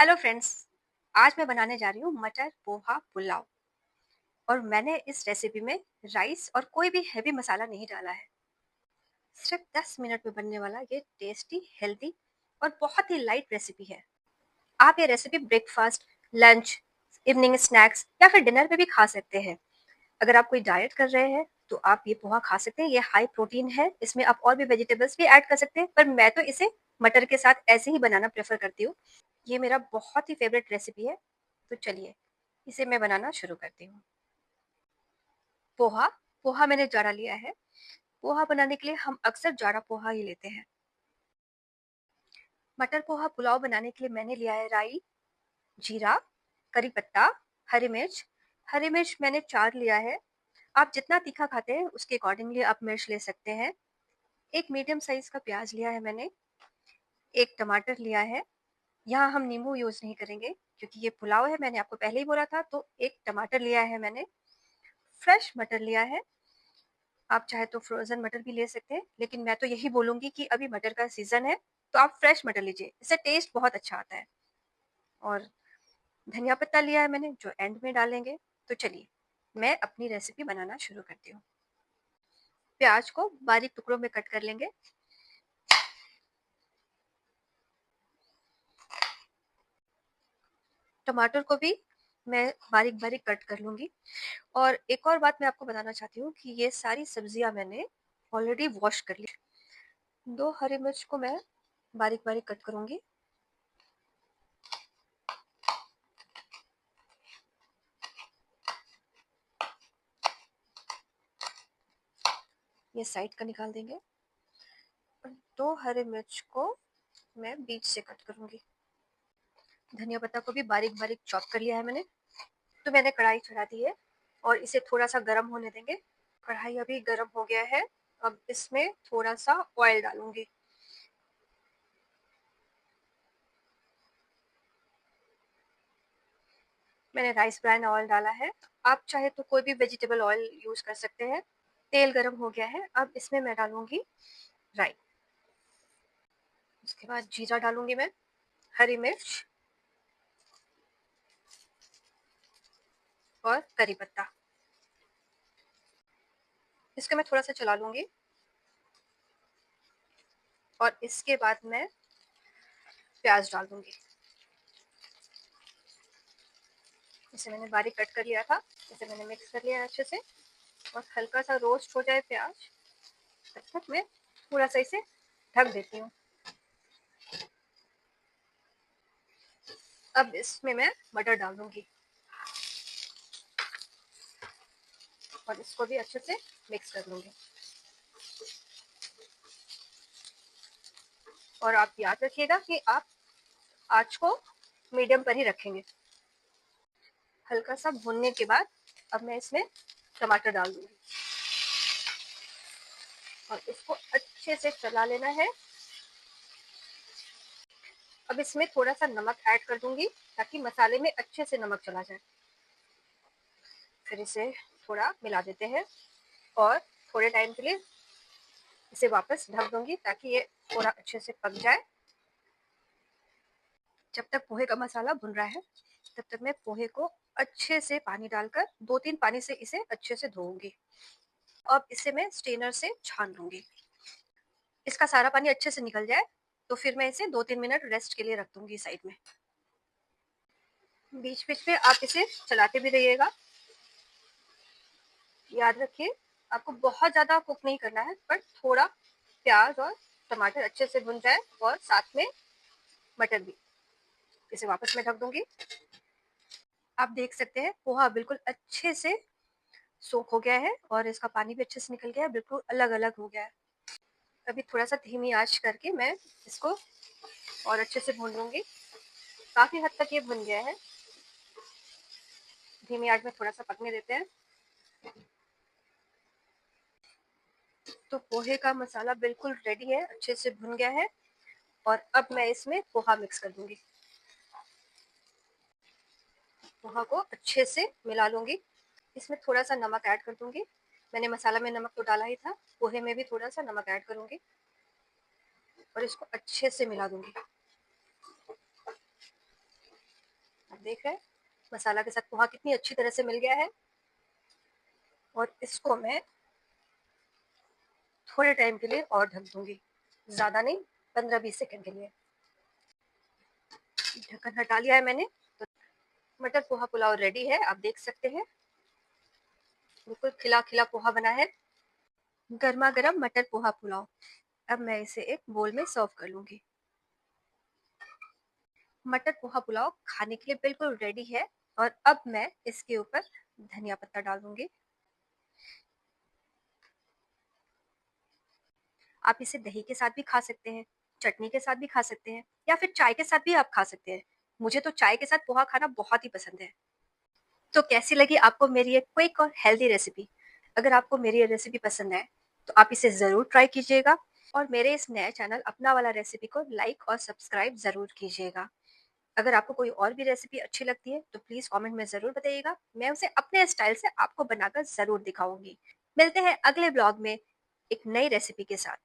Hello friends. आज मैं बनाने जा रही हूँ मटर पोहा पुलाव। और मैंने इस रेसिपी में राइस और कोई भी हैवी मसाला नहीं डाला है। सिर्फ 10 मिनट में बनने वाला ये टेस्टी, हेल्दी और बहुत ही लाइट रेसिपी है। आप ये recipe breakfast, lunch, evening snacks या फिर डिनर में भी खा सकते हैं। अगर आप कोई डाइट कर रहे हैं तो आप ये पोहा खा सकते हैं। ये हाई प्रोटीन है, इसमें आप और भी वेजिटेबल्स भी ऐड कर सकते हैं, पर मैं तो इसे मटर के साथ ऐसे ही बनाना प्रेफर करती हूँ। ये मेरा बहुत ही फेवरेट रेसिपी है। तो चलिए इसे मैं बनाना शुरू करती हूँ। पोहा पोहा मैंने जाड़ा लिया है। पोहा बनाने के लिए हम अक्सर जाड़ा पोहा ही लेते हैं। मटर पोहा पुलाव बनाने के लिए मैंने लिया है राई, जीरा, करी पत्ता, हरी मिर्च। हरी मिर्च मैंने 4 लिया है। आप जितना तीखा खाते हैं उसके अकॉर्डिंगली आप मिर्च ले सकते हैं। एक मीडियम साइज का प्याज लिया है मैंने। एक टमाटर लिया है। यहाँ हम नींबू यूज नहीं करेंगे क्योंकि ये पुलाव है, मैंने आपको पहले ही बोला था। तो एक टमाटर लिया है मैंने। फ्रेश मटर लिया है। आप चाहे तो फ्रोजन मटर भी ले सकते हैं, लेकिन मैं तो यही बोलूंगी कि अभी मटर का सीजन है तो आप फ्रेश मटर लीजिए, इससे टेस्ट बहुत अच्छा आता है। और धनिया पत्ता लिया है मैंने, जो एंड में डालेंगे। तो चलिए मैं अपनी रेसिपी बनाना शुरू करती हूँ। प्याज को बारीक टुकड़ों में कट कर लेंगे। टमाटर को भी मैं बारीक बारीक कट कर लूंगी। और एक और बात मैं आपको बताना चाहती हूँ कि ये सारी सब्जियां मैंने ऑलरेडी वॉश कर ली। 2 हरी मिर्च को मैं बारीक बारीक कट करूंगी। ये साइड का निकाल देंगे। और 2 हरी मिर्च को मैं बीच से कट करूंगी। धनिया पत्ता को भी बारीक बारीक चॉप कर लिया है मैंने। तो मैंने कढ़ाई चढ़ा दी है और इसे थोड़ा सा गर्म होने देंगे। कढ़ाई अभी गर्म हो गया है। अब इसमें थोड़ा सा ऑयल डालूंगी। मैंने राइस ब्रान ऑयल डाला है। आप चाहे तो कोई भी वेजिटेबल ऑयल यूज कर सकते हैं। तेल गर्म हो गया है, अब इसमें मैं डालूंगी राई। उसके बाद जीरा डालूंगी मैं, हरी मिर्च और करी पत्ता। इसको मैं थोड़ा सा चला लूंगी। और इसके बाद मैं प्याज डाल दूंगी। इसे मैंने बारीक कट कर लिया था। इसे मैंने मिक्स कर लिया अच्छे से। और हल्का सा रोस्ट हो जाए प्याज, तब तक मैं पूरा सही से ढक देती हूँ। अब इसमें मैं मटर डाल दूंगी और इसको भी अच्छे से मिक्स कर लूंगी। और आप याद रखिएगा कि आप आंच को मीडियम पर ही रखेंगे। हल्का सा भूनने के बाद अब मैं इसमें टमाटर डाल दूंगी और इसको अच्छे से चला लेना है। अब इसमें थोड़ा सा नमक ऐड कर दूंगी ताकि मसाले में अच्छे से नमक चला जाए। फिर इसे थोड़ा मिला देते हैं और थोड़े टाइम के लिए इसे वापस ढक दूंगी ताकि ये थोड़ा अच्छे से पक जाए। जब तक पोहे का मसाला भुन रहा है तब तक मैं पोहे को अच्छे से पानी डालकर 2-3 पानी से इसे अच्छे से धोऊंगी। अब इसे मैं स्ट्रेनर से छान लूंगी। इसका सारा पानी अच्छे से निकल जाए तो फिर मैं इसे 2-3 मिनट रेस्ट के लिए रख दूंगी साइड में। बीच बीच में आप इसे चलाते भी रहिएगा। याद रखिए, आपको बहुत ज्यादा कुक नहीं करना है, पर थोड़ा प्याज और टमाटर अच्छे से भुन जाए और साथ में मटर भी। इसे वापस मैं ढक दूंगी। आप देख सकते हैं पोहा बिल्कुल अच्छे से सोख हो गया है और इसका पानी भी अच्छे से निकल गया है, बिल्कुल अलग अलग हो गया है। अभी थोड़ा सा धीमी आंच करके मैं इसको और अच्छे से भून लूंगी। काफी हद तक ये भुन गया है। धीमी आंच में थोड़ा सा पकने देते हैं। तो पोहे का मसाला बिल्कुल रेडी है, अच्छे से भुन गया है। और अब मैं इसमें पोहा मिक्स कर दूंगी। पोहा को अच्छे से मिला लूंगी। इसमें थोड़ा सा नमक ऐड कर दूंगी। मैंने मसाला में नमक तो डाला ही था, पोहे में भी थोड़ा सा नमक ऐड करूंगी और इसको अच्छे से मिला दूंगी। देख रहे हैं मसाला के साथ पोहा कितनी अच्छी तरह से मिल गया है। और इसको मैं थोड़े टाइम के लिए और ढक दूंगी, ज्यादा नहीं, 15-20 सेकंड के लिए। ढक्कन हटा लिया है मैंने। तो मटर पोहा पुलाव रेडी है, आप देख सकते हैं बिल्कुल खिला खिला पोहा बना है। गर्मा गर्म मटर पोहा पुलाव। अब मैं इसे एक बोल में सर्व कर लूंगी। मटर पोहा पुलाव खाने के लिए बिल्कुल रेडी है। और अब मैं इसके ऊपर धनिया पत्ता डाल दूंगी। आप इसे दही के साथ भी खा सकते हैं, चटनी के साथ भी खा सकते हैं, या फिर चाय के साथ भी आप खा सकते हैं। मुझे तो चाय के साथ पोहा खाना बहुत ही पसंद है। तो कैसी लगी आपको मेरी ये क्विक और हेल्दी रेसिपी? अगर आपको मेरी ये रेसिपी पसंद है तो आप इसे ज़रूर ट्राई कीजिएगा। और मेरे इस नए चैनल अपना वाला रेसिपी को लाइक और सब्सक्राइब ज़रूर कीजिएगा। अगर आपको कोई और भी रेसिपी अच्छी लगती है तो प्लीज़ कमेंट में ज़रूर बताइएगा, मैं उसे अपने स्टाइल से आपको बनाकर ज़रूर दिखाऊंगी। मिलते हैं अगले ब्लॉग में एक नई रेसिपी के साथ।